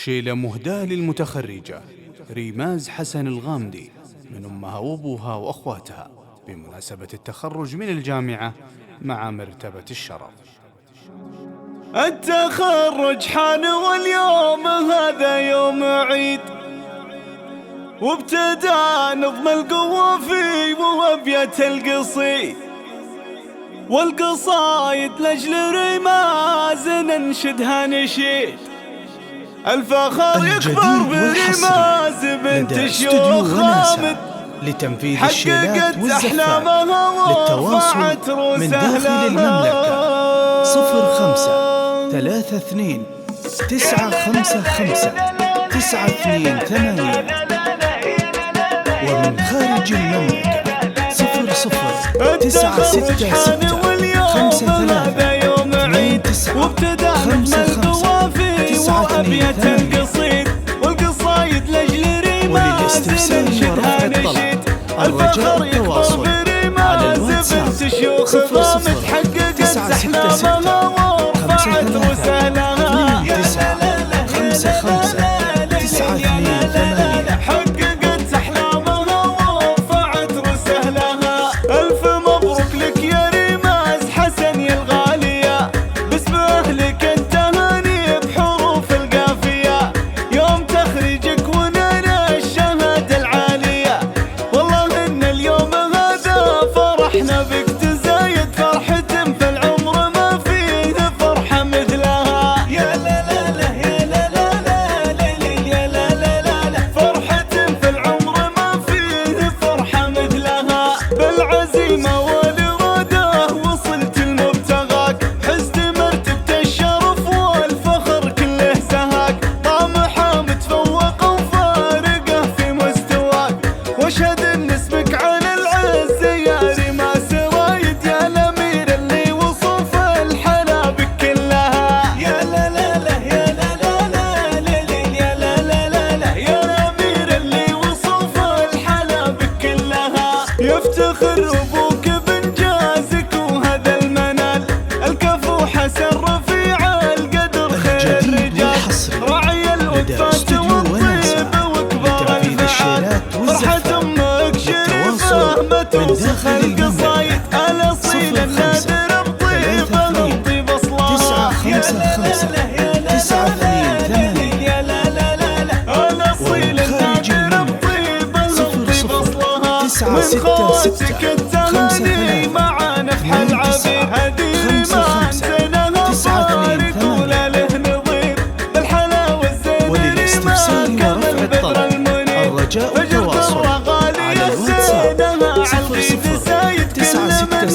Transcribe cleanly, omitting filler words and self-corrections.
شيلة مهداة للمتخرجة ريماز حسن الغامدي من أمها وأبوها وأخواتها بمناسبة التخرج من الجامعة مع مرتبة الشرف. التخرج حان واليوم هذا يوم عيد، وابتدى نظم القوة في وابية القصيد والقصايد لأجل ريماز ننشدها نشيد. الفخر يكبر بريماز بنت شيوخ خامد لتنفيذ الشيلات والزفات. للتواصل من داخل المملكة 05 32 955 928 ومن خارج المملكة 00 966 53 وابتدى نظم القوافي وأبية القصيد والقصايد لأجل ريماز ننشدها نشيد. الرجاء التواصل على الواتساب 00 حققت أحلامها ورفعت رسالها. 55 928 حققت أحلامها ورفعت رسالها. ألف مبروك لك يا ريماز حسن يا الغالية، باسم أهلك التهاني بحروف القافية يوم تخرجك ونال الشهادة العالية. والله إن اليوم هذا فرحنا بك تزايد فرحة في العمر ما فيه فرحة مثلها. يا لا لا لا يا لا لا لا ليلي يا لا لا لا لا فرحة في العمر ما فيه فرحة مثلها. بالعزيمة والإرادة وصلت المبتغاك، حزت مرتبة الشرف والفخر كله سهاك. طامحة متفوقة وفارقة في مستواك، واشهد ان اسمك على العز يا ريماز رايد يا الأمير اللي وصف الحلا بك كلها. يا لا لا لا يا لا لا لا ليلي يا لا لا لا لا يا الأمير اللي وصف الحلا بك كلها. يفتخر أبوك بإنجازك وهذا المنال، الكفو حسن رفيع القدر خير الرجال، راعي الوقفات والطيب وكبار الفعال. فرحة أمك شريفة ما توصف القصايد، الأصيل النادر بطيبه بطيب أصلها. يا لا لا لا يا لا لا لا يا لا لا لا لا الأصيل النادر بطيبه بطيب أصلها. من خواتك التهاني مع نفح العبير، هدي ريماز زينها فارق ولا له نظير. بالحلا والزين ريماز كمل بدر المنير، الرجاء فجر التواصل غالي على الواتساب الزينها عالقيد سايد كل من